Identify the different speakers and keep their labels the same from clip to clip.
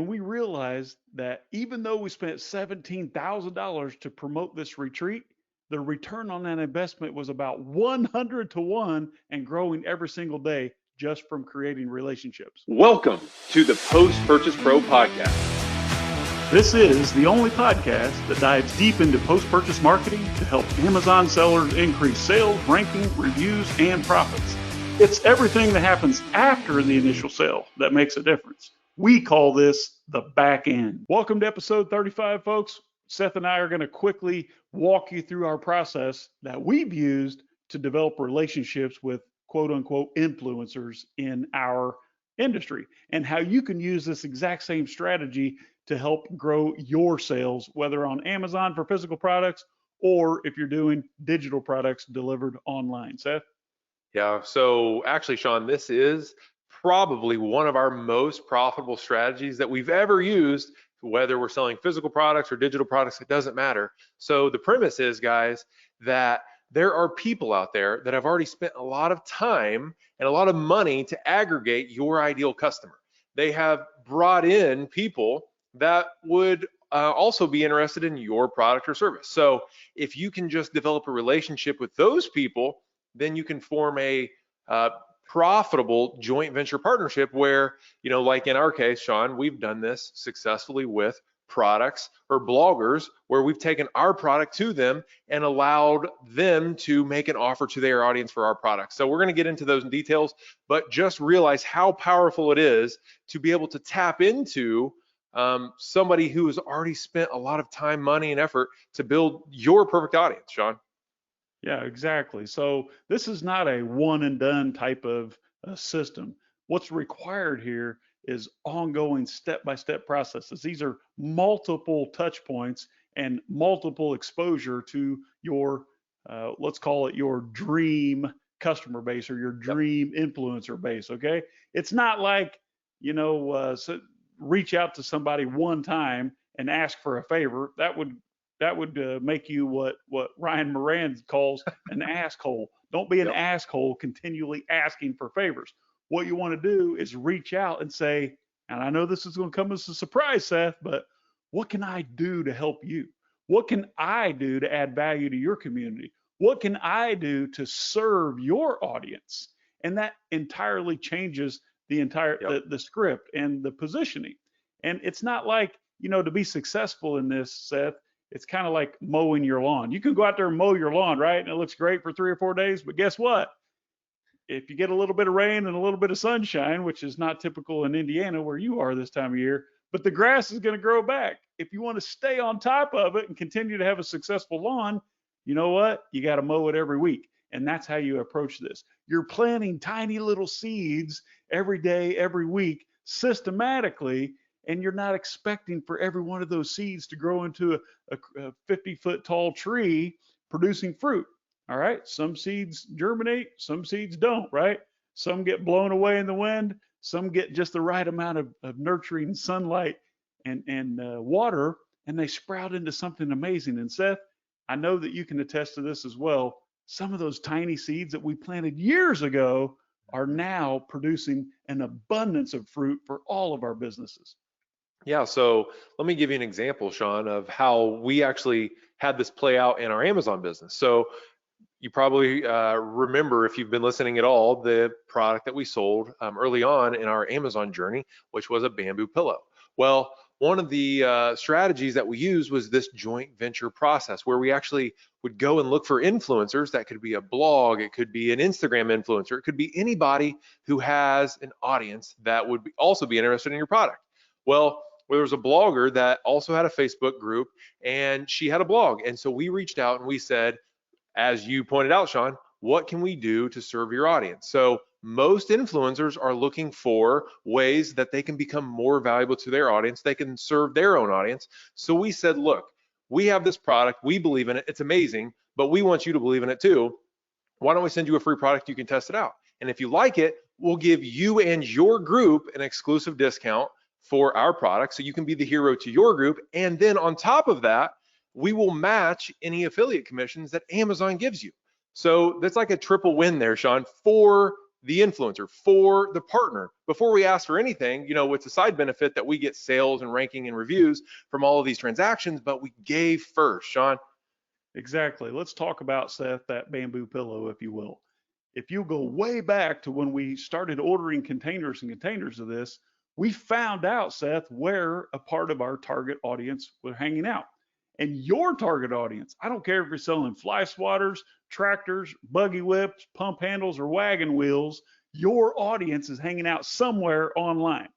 Speaker 1: when we realized that even though we spent $17,000 to promote this retreat, the return on that investment was about 100 to 1 and growing every single day just from creating relationships.
Speaker 2: Welcome to the Post-Purchase Pro podcast.
Speaker 1: This is the only podcast that dives deep into post-purchase marketing to help Amazon sellers increase sales, ranking, reviews, and profits. It's everything that happens after the initial sale that makes a difference. We call this the back end. Welcome to episode 35, folks. Seth and I are going to quickly walk you through our process that we've used to develop relationships with quote unquote influencers in our industry and how you can use this exact same strategy to help grow your sales, whether on Amazon for physical products or if you're doing digital products delivered online. Seth?
Speaker 2: Yeah, so actually, Sean, this is probably one of our most profitable strategies that we've ever used, whether we're selling physical products or digital products, it doesn't matter. So the premise is, guys, that there are people out there that have already spent a lot of time and a lot of money to aggregate your ideal customer. They have brought in people that would also be interested in your product or service. So if you can just develop a relationship with those people, then you can form a profitable joint venture partnership where, like in our case, Sean, we've done this successfully with products or bloggers where we've taken our product to them and allowed them to make an offer to their audience for our product. So we're going to get into those details, but just realize how powerful it is to be able to tap into somebody who has already spent a lot of time, money, and effort to build your perfect audience, Sean.
Speaker 1: Yeah, exactly. So this is not a one and done type of system. What's required here is ongoing step-by-step processes. These are multiple touch points and multiple exposure to your, let's call it your dream customer base or your dream influencer base. Okay. It's not like, reach out to somebody one time and ask for a favor. That would make you what Ryan Moran calls an asshole. Don't be an asshole continually asking for favors. What you want to do is reach out and say, and I know this is going to come as a surprise, Seth, but what can I do to help you? What can I do to add value to your community? What can I do to serve your audience? And that entirely changes the entire the script and the positioning. And it's not like, to be successful in this, Seth, it's kind of like mowing your lawn. You can go out there and mow your lawn, right? And it looks great for 3 or 4 days. But guess what? If you get a little bit of rain and a little bit of sunshine, which is not typical in Indiana where you are this time of year, but the grass is going to grow back. If you want to stay on top of it and continue to have a successful lawn, you know what? You got to mow it every week. And that's how you approach this. You're planting tiny little seeds every day, every week, systematically, and you're not expecting for every one of those seeds to grow into a 50-foot tall tree producing fruit. All right. Some seeds germinate, some seeds don't, right? Some get blown away in the wind. Some get just the right amount of nurturing sunlight and water, and they sprout into something amazing. And Seth, I know that you can attest to this as well. Some of those tiny seeds that we planted years ago are now producing an abundance of fruit for all of our businesses.
Speaker 2: Yeah, so let me give you an example, Sean, of how we actually had this play out in our Amazon business. So you probably remember, if you've been listening at all, the product that we sold early on in our Amazon journey, which was a bamboo pillow. Well, one of the strategies that we used was this joint venture process where we actually would go and look for influencers. That could be a blog, it could be an Instagram influencer, it could be anybody who has an audience that would also be interested in your product. Well, there was a blogger that also had a Facebook group and she had a blog. And so we reached out and we said, as you pointed out, Sean, what can we do to serve your audience? So most influencers are looking for ways that they can become more valuable to their audience. They can serve their own audience. So we said, look, we have this product. We believe in it. It's amazing, but we want you to believe in it too. Why don't we send you a free product? You can test it out. And if you like it, we'll give you and your group an exclusive discount for our product. So you can be the hero to your group. And then on top of that, we will match any affiliate commissions that Amazon gives you. So that's like a triple win there, Sean, for the influencer, for the partner. Before we ask for anything, it's a side benefit that we get sales and ranking and reviews from all of these transactions, but we gave first, Sean.
Speaker 1: Exactly. Let's talk about, Seth, that bamboo pillow, if you will. If you go way back to when we started ordering containers and containers of this, we found out, Seth, where a part of our target audience were hanging out. And your target audience, I don't care if you're selling fly swatters, tractors, buggy whips, pump handles, or wagon wheels, your audience is hanging out somewhere online.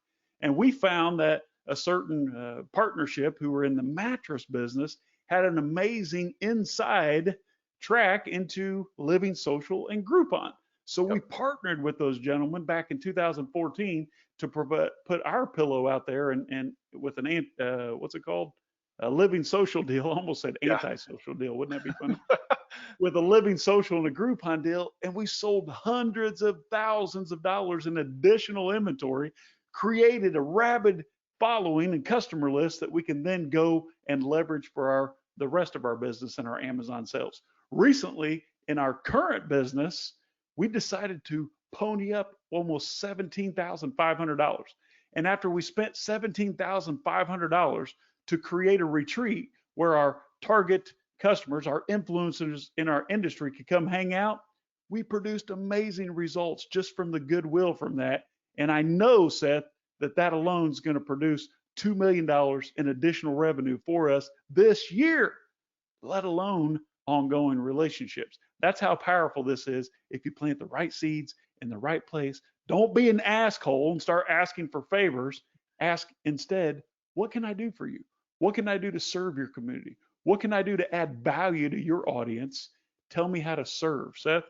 Speaker 1: And we found that a certain partnership who were in the mattress business had an amazing inside track into Living Social and Groupon. So we
Speaker 2: Yep.
Speaker 1: partnered with those gentlemen back in 2014 to put our pillow out there and with an what's it called? A Living Social deal. I almost said
Speaker 2: Yeah.
Speaker 1: anti-social deal. Wouldn't that be funny? With a Living Social and a Groupon deal, and we sold hundreds of thousands of dollars in additional inventory, created a rabid following and customer list that we can then go and leverage for the rest of our business and our Amazon sales. Recently, in our current business, we decided to pony up almost $17,500. And after we spent $17,500 to create a retreat where our target customers, our influencers in our industry could come hang out, we produced amazing results just from the goodwill from that. And I know, Seth, that alone is going to produce $2 million in additional revenue for us this year, let alone ongoing relationships. That's how powerful this is if you plant the right seeds in the right place. Don't be an asshole and start asking for favors. Ask instead, what can I do for you? What can I do to serve your community? What can I do to add value to your audience? Tell me how to serve, Seth.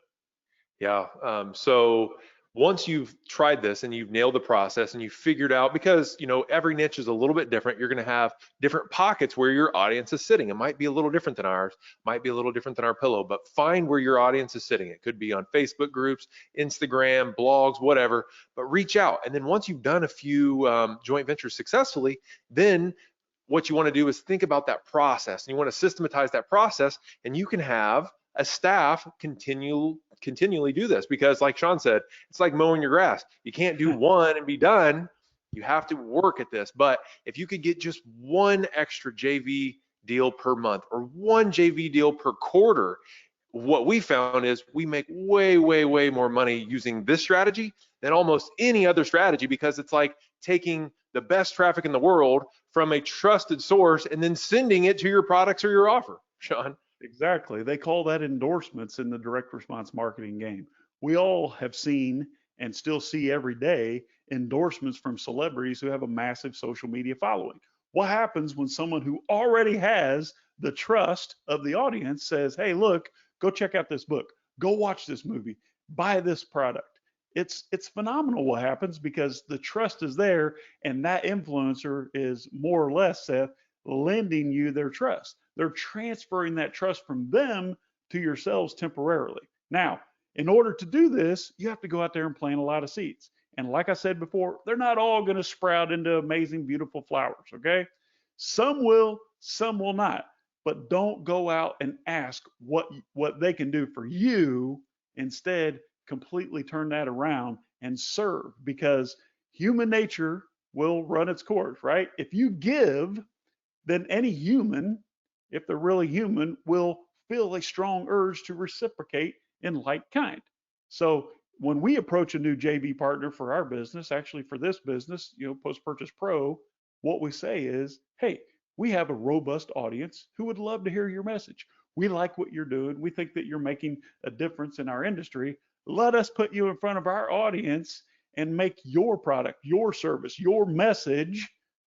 Speaker 2: Yeah. So once you've tried this and you've nailed the process and you've figured out, because every niche is a little bit different, you're going to have different pockets where your audience is sitting. It might be a little different than ours, might be a little different than our pillow, but find where your audience is sitting. It could be on Facebook groups, Instagram, blogs, whatever. But reach out, and then once you've done a few joint ventures successfully, then what you want to do is think about that process, and you want to systematize that process, and you can have a staff continually do this, because like Sean said, it's like mowing your grass. You can't do one and be done. You have to work at this. But if you could get just one extra JV deal per month or one JV deal per quarter, what we found is we make way more money using this strategy than almost any other strategy, because it's like taking the best traffic in the world from a trusted source and then sending it to your products or your offer, Sean.
Speaker 1: Exactly. They call that endorsements in the direct response marketing game. We all have seen and still see every day endorsements from celebrities who have a massive social media following. What happens when someone who already has the trust of the audience says, "Hey, look, go check out this book. Go watch this movie. Buy this product." It's phenomenal what happens because the trust is there and that influencer is more or less, Seth, lending you their trust. They're transferring that trust from them to yourselves temporarily. Now, in order to do this, you have to go out there and plant a lot of seeds. And like I said before, they're not all going to sprout into amazing, beautiful flowers, okay? Some will not. But don't go out and ask what they can do for you. Instead, completely turn that around and serve, because human nature will run its course, right? If you give, then any human, if they're really human, will feel a strong urge to reciprocate in like kind. So when we approach a new JV partner for our business, actually for this business, Post Purchase Pro, what we say is, hey, we have a robust audience who would love to hear your message. We like what you're doing. We think that you're making a difference in our industry. Let us put you in front of our audience and make your product, your service, your message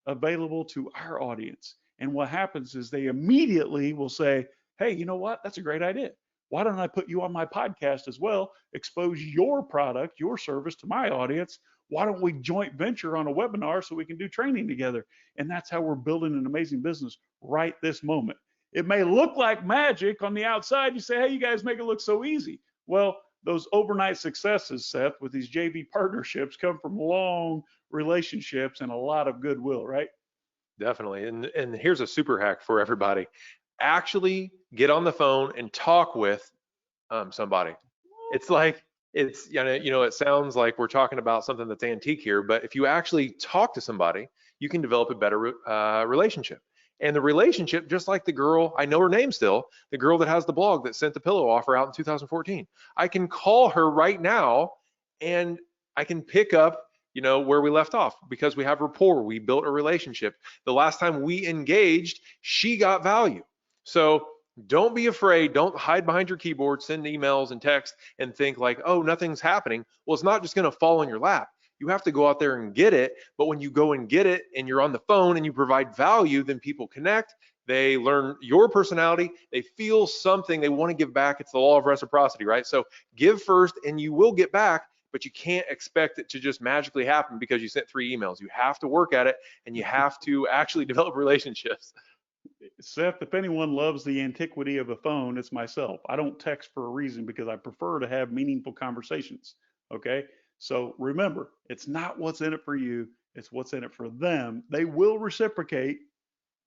Speaker 1: available to our audience. And what happens is they immediately will say, hey, you know what? That's a great idea. Why don't I put you on my podcast as well? Expose your product, your service to my audience. Why don't we joint venture on a webinar so we can do training together? And that's how we're building an amazing business right this moment. It may look like magic on the outside. You say, hey, you guys make it look so easy. Well, those overnight successes, Seth, with these JV partnerships come from long relationships and a lot of goodwill, right?
Speaker 2: Definitely. And here's a super hack for everybody. Actually get on the phone and talk with somebody. It's like It's, it sounds like we're talking about something that's antique here, but if you actually talk to somebody, you can develop a better relationship. And the relationship, just like the girl, I know her name still, the girl that has the blog that sent the pillow offer out in 2014. I can call her right now and I can pick up, where we left off because we have rapport. We built a relationship. The last time we engaged, she got value. So don't be afraid. Don't hide behind your keyboard, send emails and text and think like, oh, nothing's happening. Well, it's not just going to fall in your lap. You have to go out there and get it. But when you go and get it and you're on the phone and you provide value, then people connect. They learn your personality. They feel something. They want to give back. It's the law of reciprocity, right? So give first and you will get back, but you can't expect it to just magically happen because you sent 3 emails. You have to work at it and you have to actually develop relationships.
Speaker 1: Seth, if anyone loves the antiquity of a phone, it's myself. I don't text for a reason because I prefer to have meaningful conversations. Okay. So remember, it's not what's in it for you, it's what's in it for them. They will reciprocate.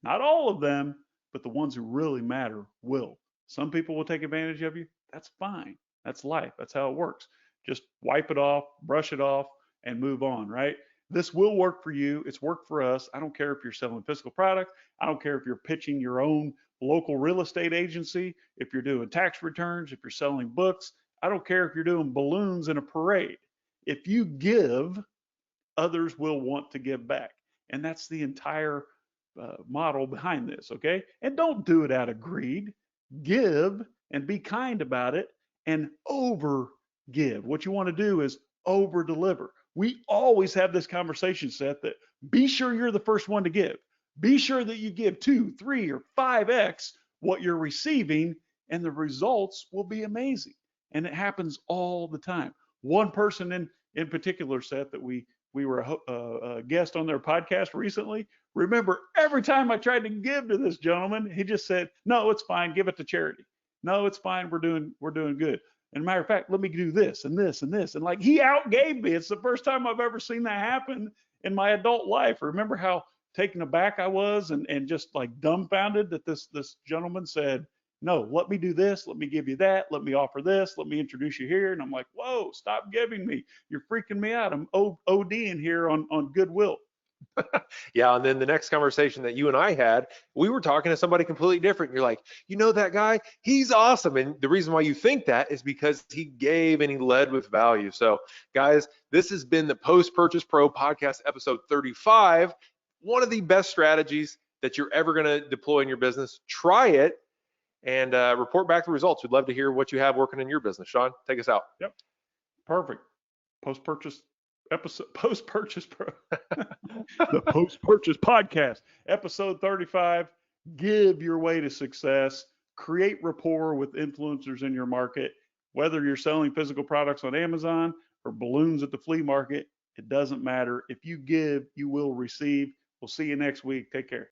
Speaker 1: Not all of them, but the ones who really matter will. Some people will take advantage of you. That's fine. That's life. That's how it works. Just wipe it off, brush it off, and move on, right? This will work for you. It's worked for us. I don't care if you're selling physical products. I don't care if you're pitching your own local real estate agency, if you're doing tax returns, if you're selling books. I don't care if you're doing balloons in a parade. If you give, others will want to give back. And that's the entire model behind this, okay? And don't do it out of greed. Give and be kind about it and over give. What you want to do is over deliver. We always have this conversation, Seth, that be sure you're the first one to give. Be sure that you give 2, 3, or 5x what you're receiving, and the results will be amazing. And it happens all the time. One person in particular, Seth, that we were a guest on their podcast recently. Remember, every time I tried to give to this gentleman, he just said, "No, it's fine. Give it to charity. No, it's fine. We're doing good. And matter of fact, let me do this and this and this." And like he outgave me. It's the first time I've ever seen that happen in my adult life. Remember how taken aback I was and just like dumbfounded that this gentleman said, "No, let me do this. Let me give you that. Let me offer this. Let me introduce you here." And I'm like, "Whoa, stop giving me. You're freaking me out. I'm ODing here on goodwill."
Speaker 2: Yeah, and then the next conversation that you and I had, we were talking to somebody completely different. You're like, that guy, he's awesome. And the reason why you think that is because he gave and he led with value. So guys, this has been the Post-Purchase Pro podcast, episode 35. One of the best strategies that you're ever going to deploy in your business. Try it and report back the results. We'd love to hear what you have working in your business. Sean, take us out.
Speaker 1: Yep. Perfect. Post-purchase Pro. The Post-Purchase Podcast, episode 35. Give your way to success. Create rapport with influencers in your market. Whether you're selling physical products on Amazon or balloons at the flea market, it doesn't matter. If you give, you will receive. We'll see you next week. Take care.